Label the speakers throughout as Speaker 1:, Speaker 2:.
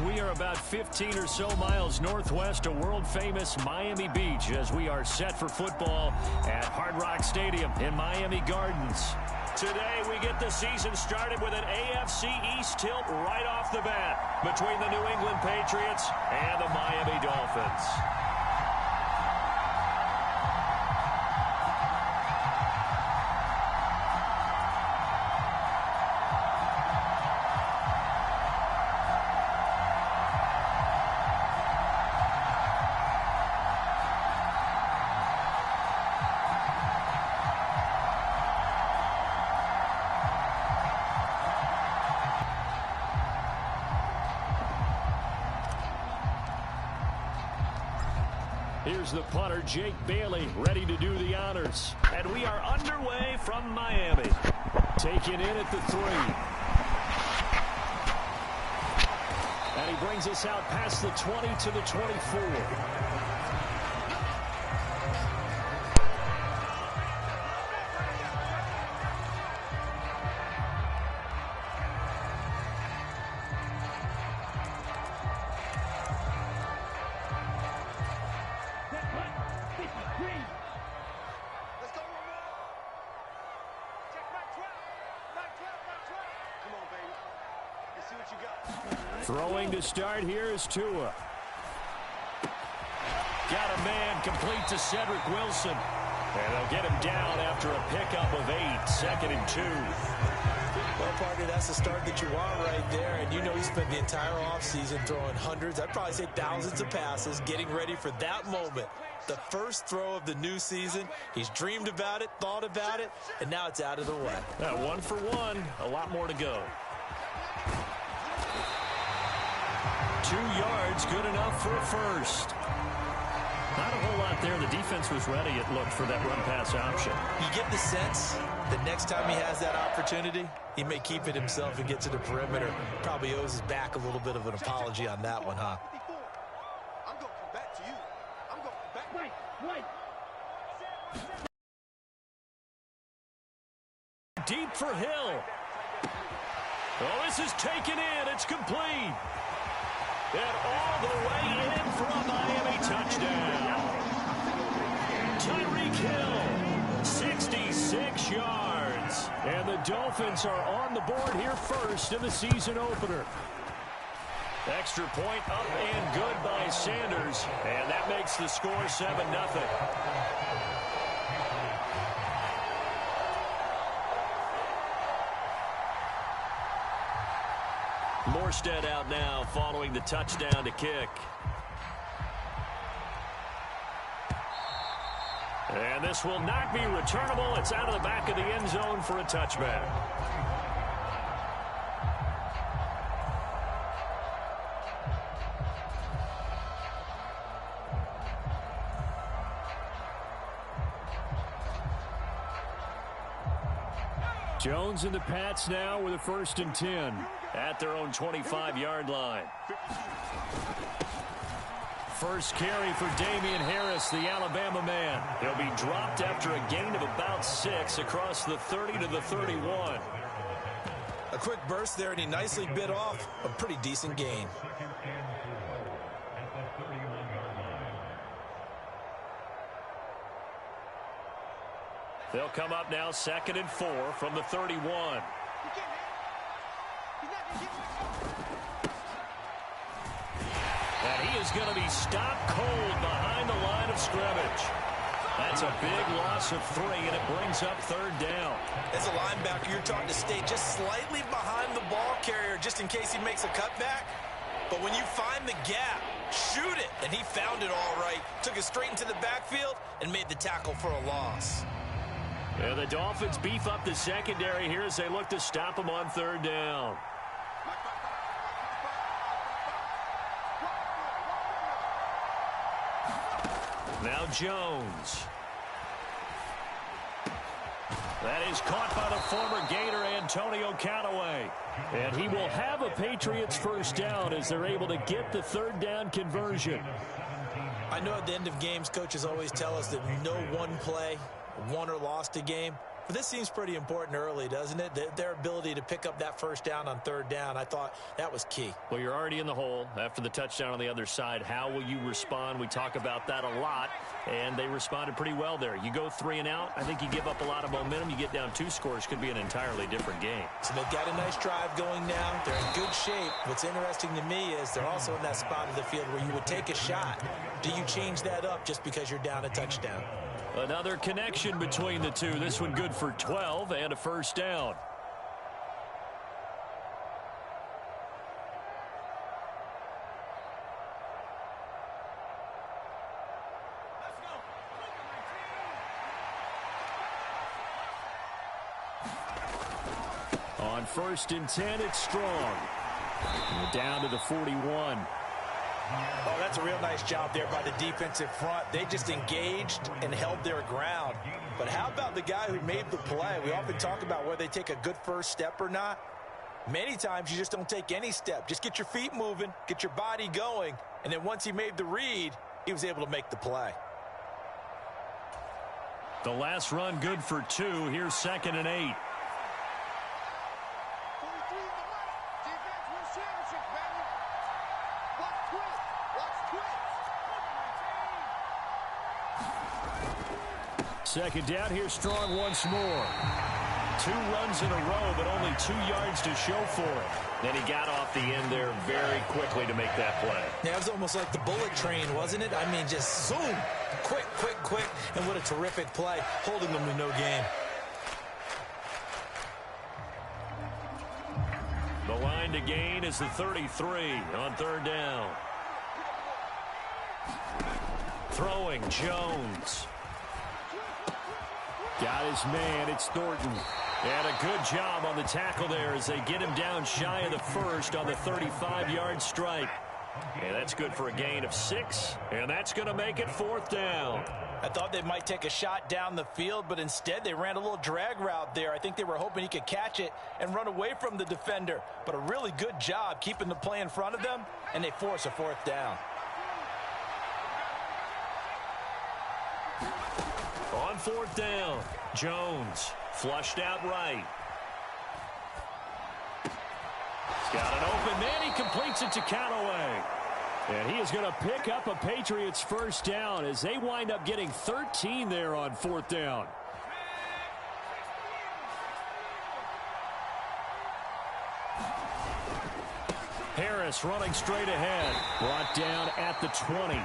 Speaker 1: We are about 15 or so miles northwest of world-famous Miami Beach as we are set for football at Hard Rock Stadium in Miami Gardens. Today, we get the season started with an AFC East tilt right off the bat between the New England Patriots and the Miami Dolphins. Here's the punter, Jake Bailey, ready to do the honors. And we are underway from Miami. Taken in at the 3. And he brings us out past the 20 to the 24. Throwing to start here is Tua. Got a man complete to Cedric Wilson. And they'll get him down after a pickup of 8, 2nd and 2.
Speaker 2: Well, partner, that's the start that you want right there. And you know he spent the entire offseason throwing hundreds, I'd probably say thousands of passes, getting ready for that moment. The first throw of the new season. He's dreamed about it, thought about it, and now it's out of the way.
Speaker 1: 1 for 1, a lot more to go. 2 yards, good enough for a first. Not a whole lot there. The defense was ready, it looked, for that run-pass option.
Speaker 2: You get the sense that next time he has that opportunity, he may keep it himself and get to the perimeter. Probably owes his back a little bit of an apology on that one, huh?
Speaker 3: I'm going to come back to you. I'm going to come back. Wait.
Speaker 1: Deep for Hill. Oh, this is taken in. It's complete. And all the way in for a Miami touchdown. Tyreek Hill, 66 yards. And the Dolphins are on the board here first in the season opener. Extra point up and good by Sanders. And that makes the score 7-0. Morstead out now following the touchdown to kick. And this will not be returnable. It's out of the back of the end zone for a touchback. Jones and the Pats now with a 1st and 10 at their own 25-yard line. First carry for Damian Harris, the Alabama man. He'll be dropped after a gain of about 6 across the 30 to the 31.
Speaker 2: A quick burst there, and he nicely bit off a pretty decent gain.
Speaker 1: They'll come up now 2nd and 4 from the 31. And he is going to be stopped cold behind the line of scrimmage. That's a big loss of 3, and it brings up 3rd down.
Speaker 2: As a linebacker, you're taught to stay just slightly behind the ball carrier just in case he makes a cutback. But when you find the gap, shoot it. And he found it all right. Took it straight into the backfield and made the tackle for a loss.
Speaker 1: And the Dolphins beef up the secondary here as they look to stop him on 3rd down. Now Jones. That is caught by the former Gator Antonio Callaway. And he will have a Patriots 1st down as they're able to get the 3rd down conversion.
Speaker 2: I know at the end of games, coaches always tell us that no one play won or lost a game. But this seems pretty important early, doesn't it? Their ability to pick up that first down on third down, I thought that was key.
Speaker 1: Well, you're already in the hole after the touchdown on the other side. How will you respond? We talk about that a lot, and they responded pretty well there. You go 3 and out, I think you give up a lot of momentum. You get down 2 scores, could be an entirely different game.
Speaker 2: So they've got a nice drive going now. They're in good shape. What's interesting to me is they're also in that spot of the field where you would take a shot. Do you change that up just because you're down a touchdown?
Speaker 1: Another connection between the two. This one good for 12 and a first down. On 1st and 10, it's Strong. Down to the 41.
Speaker 2: Oh, that's a real nice job there by the defensive front. They just engaged and held their ground. But how about the guy who made the play? We often talk about whether they take a good first step or not. Many times you just don't take any step. Just get your feet moving, get your body going, and then once he made the read, he was able to make the play.
Speaker 1: The last run good for 2. Here's 2nd and 8. Second down, here's Strong once more. 2 runs in a row, but only 2 yards to show for it. Then he got off the end there very quickly to make that play.
Speaker 2: Yeah, it was almost like the bullet train, wasn't it? I mean, just zoom, quick, quick, quick, and what a terrific play, holding them to no gain.
Speaker 1: The line to gain is the 33 on 3rd down. Throwing, Jones. Got his man, it's Thornton. And a good job on the tackle there as they get him down shy of the first on the 35-yard strike. And that's good for a gain of 6, and that's going to make it 4th down.
Speaker 2: I thought they might take a shot down the field, but instead they ran a little drag route there. I think they were hoping he could catch it and run away from the defender. But a really good job keeping the play in front of them, and they force a 4th down.
Speaker 1: On 4th down, Jones flushed out right. He's got an open man. He completes it to Callaway. And he is going to pick up a Patriots first down as they wind up getting 13 there on 4th down. Harris running straight ahead. Brought down at the 20.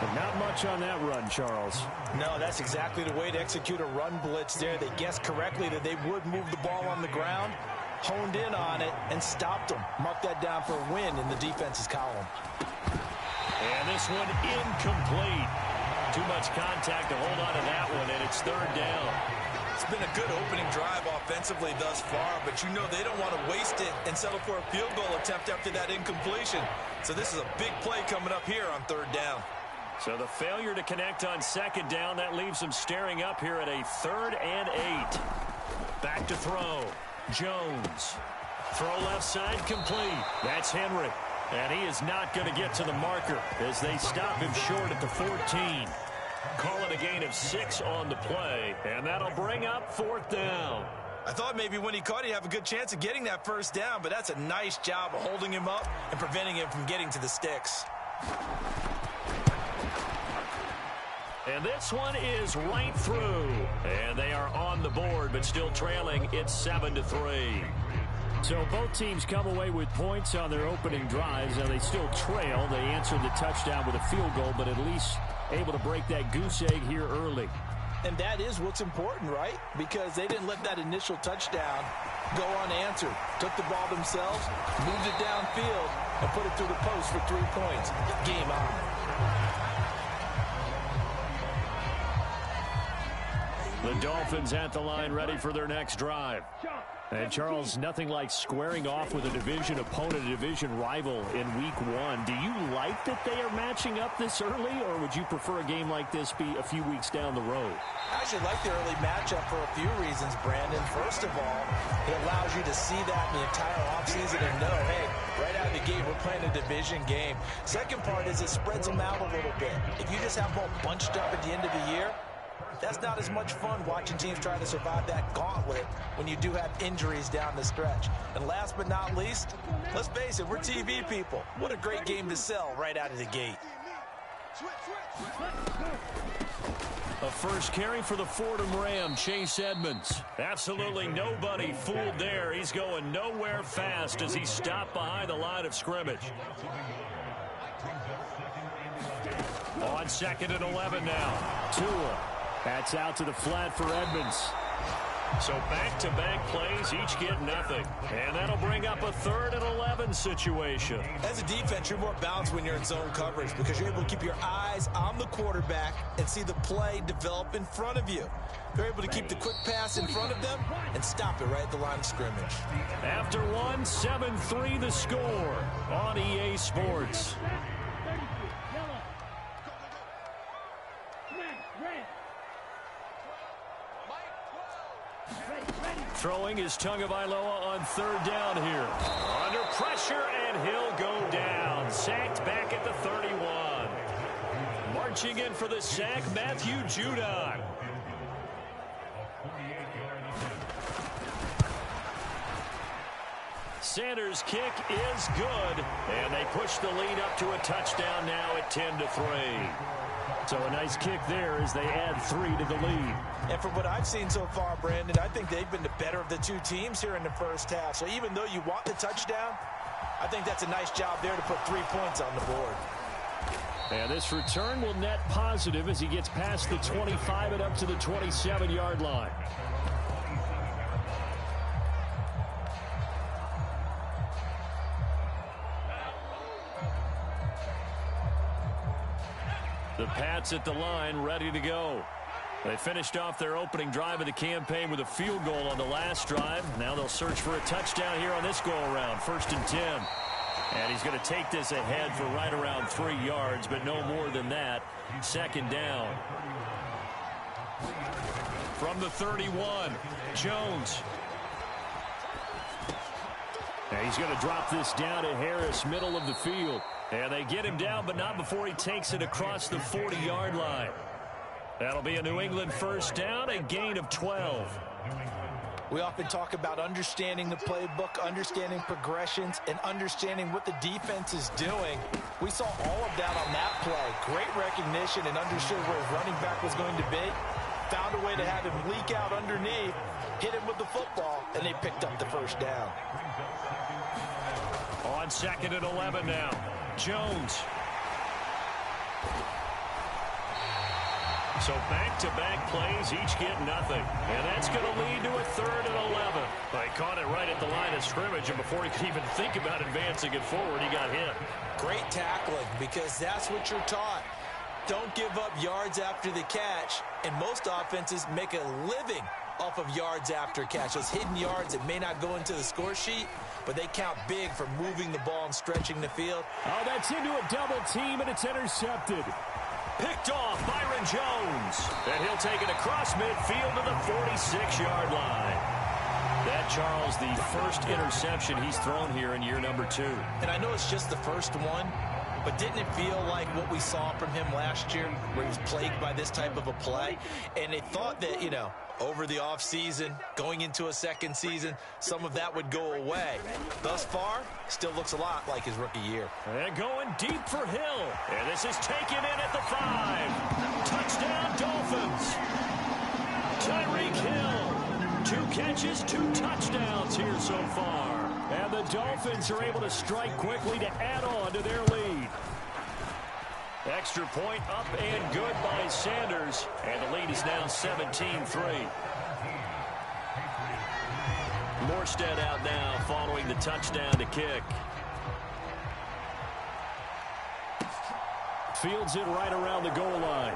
Speaker 1: But not much on that run, Charles.
Speaker 2: No, that's exactly the way to execute a run blitz there. They guessed correctly that they would move the ball on the ground, honed in on it, and stopped them. Mark that down for a win in the defense's column.
Speaker 1: And this one incomplete. Too much contact to hold on to that one, and it's 3rd down.
Speaker 4: It's been a good opening drive offensively thus far, but you know they don't want to waste it and settle for a field goal attempt after that incompletion. So this is a big play coming up here on 3rd down.
Speaker 1: So the failure to connect on 2nd down, that leaves them staring up here at a 3rd and 8. Back to throw. Jones. Throw left side complete. That's Henry. And he is not going to get to the marker as they stop him short at the 14. Call it a gain of 6 on the play, and that'll bring up 4th down.
Speaker 4: I thought maybe when he caught it, he'd have a good chance of getting that first down, but that's a nice job of holding him up and preventing him from getting to the sticks.
Speaker 1: And this one is right through. And they are on the board, but still trailing. It's 7-3. So both teams come away with points on their opening drives. Now they still trail. They answered the touchdown with a field goal, but at least able to break that goose egg here early.
Speaker 2: And that is what's important, right? Because they didn't let that initial touchdown go unanswered. Took the ball themselves, moved it downfield, and put it through the post for 3 points. Game on.
Speaker 1: The Dolphins at the line ready for their next drive. And Charles, nothing like squaring off with a division opponent, a division rival in week 1. Do you like that they are matching up this early, or would you prefer a game like this be a few weeks down the road?
Speaker 2: I actually like the early matchup for a few reasons, Brandon. First of all, it allows you to see that in the entire offseason and know, hey, right out of the gate, we're playing a division game. Second part is it spreads them out a little bit. If you just have them all bunched up at the end of the year, That's not as much fun watching teams try to survive that gauntlet when you do have injuries down the stretch. And last but not least, let's face it, we're TV people. What a great game to sell right out of the gate.
Speaker 1: A first carry for the Fordham Ram, Chase Edmonds. Absolutely nobody fooled there. He's going nowhere fast as he stopped behind the line of scrimmage. On 2nd and 11 now. Tua. That's out to the flat for Edmonds. So back-to-back plays, each get nothing. And that'll bring up a 3rd and 11 situation.
Speaker 2: As a defense, you're more balanced when you're in zone coverage because you're able to keep your eyes on the quarterback and see the play develop in front of you. They're able to keep the quick pass in front of them and stop it right at the line of scrimmage.
Speaker 1: After one, 7-3 the score on EA Sports. Throwing is Tagovailoa on 3rd down here. Under pressure, and he'll go down. Sacked back at the 31. Marching in for the sack, Matthew Judon. Sanders' kick is good, and they push the lead up to a touchdown now at 10-3. So a nice kick there as they add 3 to the lead.
Speaker 2: And from what I've seen so far, Brandon, I think they've been the better of the two teams here in the first half. So even though you want the touchdown, I think that's a nice job there to put 3 points on the board.
Speaker 1: And this return will net positive as he gets past the 25 and up to the 27-yard line. The Pats at the line, ready to go. They finished off their opening drive of the campaign with a field goal on the last drive. Now they'll search for a touchdown here on this go-around. 1st and 10. And he's going to take this ahead for right around 3 yards, but no more than that. 2nd down. From the 31, Jones. And he's going to drop this down to Harris, middle of the field. And they get him down, but not before he takes it across the 40-yard line. That'll be a New England first down, a gain of 12.
Speaker 2: We often talk about understanding the playbook, understanding progressions, and understanding what the defense is doing. We saw all of that on that play. Great recognition and understood where his running back was going to be. Found a way to have him leak out underneath, hit him with the football, and they picked up the first down.
Speaker 1: On 2nd and 11 now, Jones. So back-to-back plays, each get nothing. And that's going to lead to a 3rd and 11. They caught it right at the line of scrimmage, and before he could even think about advancing it forward, he got hit.
Speaker 2: Great tackling, because that's what you're taught. Don't give up yards after the catch, and most offenses make a living off of yards after catch. Those hidden yards that may not go into the score sheet, but they count big for moving the ball and stretching the field.
Speaker 1: Oh, that's into a double team, and it's intercepted. Picked off Byron Jones. And he'll take it across midfield to the 46-yard line. That, Charles, the first interception he's thrown here in year number 2.
Speaker 2: And I know it's just the first one, but didn't it feel like what we saw from him last year where he was plagued by this type of a play? And they thought that, you know, over the offseason, going into a second season, some of that would go away. Thus far, still looks a lot like his rookie year.
Speaker 1: And going deep for Hill. And this is taken in at the 5. Touchdown, Dolphins. Tyreek Hill. 2 catches, 2 touchdowns here so far. And the Dolphins are able to strike quickly to add on to their lead. Extra point up and good by Sanders. And the lead is now 17-3. Morstead out now following the touchdown to kick. Fields it right around the goal line.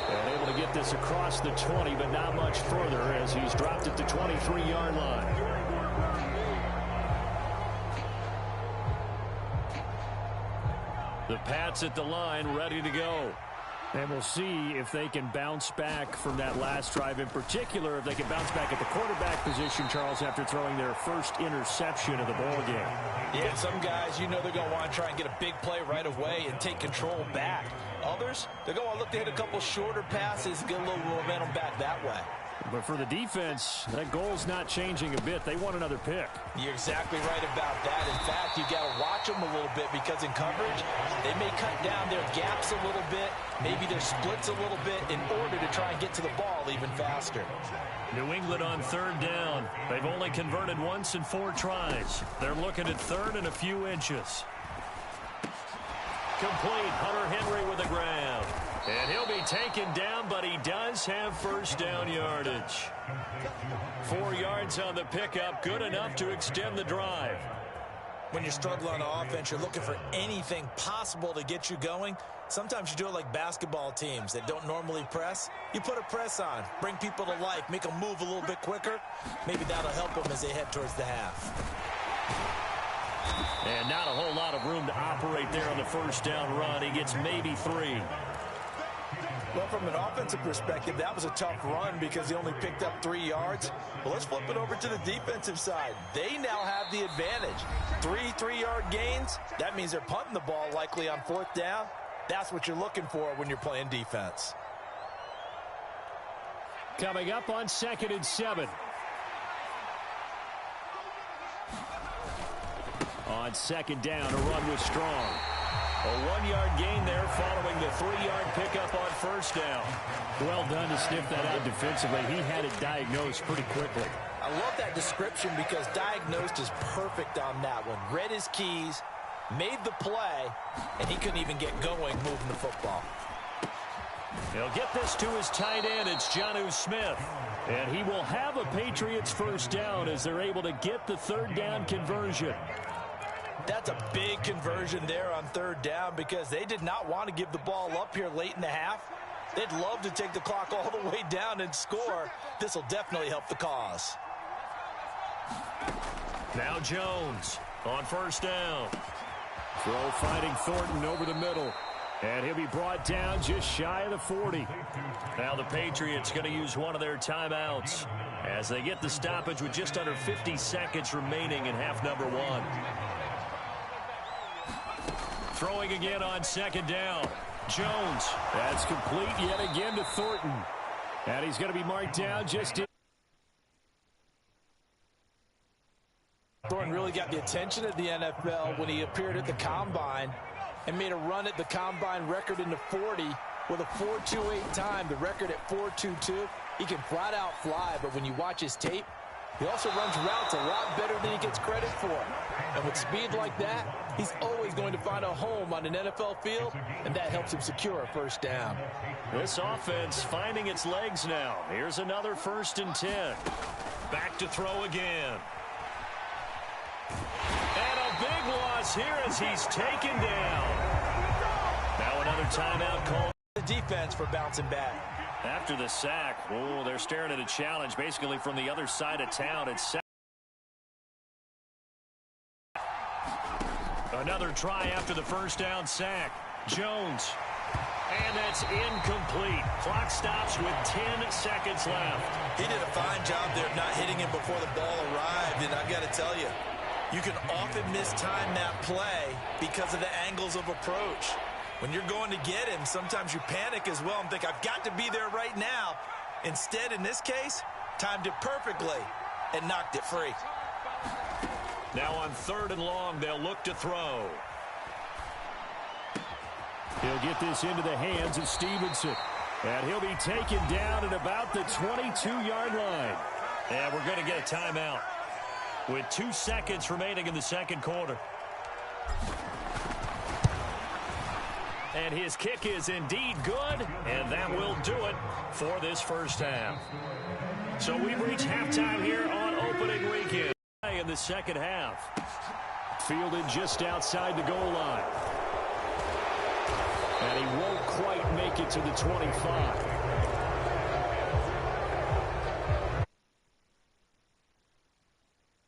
Speaker 1: And able to get this across the 20, but not much further as he's dropped it to 23-yard line. The Pats at the line, ready to go. And we'll see if they can bounce back from that last drive, in particular, if they can bounce back at the quarterback position, Charles, after throwing their first interception of the ball game.
Speaker 2: Yeah, some guys, you know they're going to want to try and get a big play right away and take control back. Others, they're going to want to look to hit a couple shorter passes, get a little momentum back that way.
Speaker 1: But for the defense, that goal's not changing a bit. They want another pick.
Speaker 2: You're exactly right about that. In fact, you got to watch them a little bit because in coverage, they may cut down their gaps a little bit, maybe their splits a little bit in order to try and get to the ball even faster.
Speaker 1: New England on third down. They've only converted once in 4 tries. They're looking at third and a few inches. Complete. Hunter Henry with a grab. And he'll be taken down, but he does have first down yardage. 4 yards on the pickup, good enough to extend the drive.
Speaker 2: When you're struggling on offense, you're looking for anything possible to get you going. Sometimes you do it like basketball teams that don't normally press. You put a press on, bring people to life, make them move a little bit quicker. Maybe that'll help them as they head towards the half.
Speaker 1: And not a whole lot of room to operate there on the first down run. He gets maybe 3.
Speaker 2: Well, from an offensive perspective, that was a tough run because he only picked up 3 yards. Well, let's flip it over to the defensive side. They now have the advantage. 3 3-yard gains. That means they're punting the ball likely on 4th down. That's what you're looking for when you're playing defense.
Speaker 1: Coming up on 2nd and 7. On 2nd down, a run with Strong. A 1-yard gain there following the 3-yard pickup on first down. Well done to sniff that out defensively. He had it diagnosed pretty quickly.
Speaker 2: I love that description because diagnosed is perfect on that one. Read his keys, made the play, and he couldn't even get going moving the football.
Speaker 1: He'll get this to his tight end. It's Jonnu Smith. And he will have a Patriots first down as they're able to get the 3rd down conversion.
Speaker 2: That's a big conversion there on 3rd down because they did not want to give the ball up here late in the half. They'd love to take the clock all the way down and score. This will definitely help the cause.
Speaker 1: Now Jones on first down. Throw finding Thornton over the middle. And he'll be brought down just shy of the 40. Now the Patriots going to use one of their timeouts as they get the stoppage with just under 50 seconds remaining in half number 1. Throwing again on 2nd down. Jones. That's complete yet again to Thornton. And he's going to be marked down just in.
Speaker 2: Thornton really got the attention of the NFL when he appeared at the Combine and made a run at the Combine record in the 40 with a 4.28 time, the record at 4.22. He can flat out fly, but when you watch his tape, he also runs routes a lot better than he gets credit for. And with speed like that, he's always going to find a home on an NFL field, and that helps him secure a first down.
Speaker 1: This offense finding its legs now. Here's another 1st and 10. Back to throw again. And a big loss here as he's taken down. Now another timeout called.
Speaker 2: The defense for bouncing back.
Speaker 1: After the sack, oh, they're staring at a challenge basically from the other side of town. It's another try after the first down sack. Jones. And that's incomplete. Clock stops with 10 seconds left.
Speaker 2: He did a fine job there of not hitting him before the ball arrived. And I've got to tell you, you can often mistime that play because of the angles of approach. When you're going to get him, sometimes you panic as well and think, I've got to be there right now. Instead, in this case, timed it perfectly and knocked it free.
Speaker 1: Now on 3rd and long, they'll look to throw. He'll get this into the hands of Stevenson. And he'll be taken down at about the 22-yard line. And we're going to get a timeout with 2 seconds remaining in the 2nd quarter. And his kick is indeed good, and that will do it for this first half. So we've reached halftime here on opening weekend in the 2nd half. Fielded just outside the goal line. And he won't quite make it to the 25.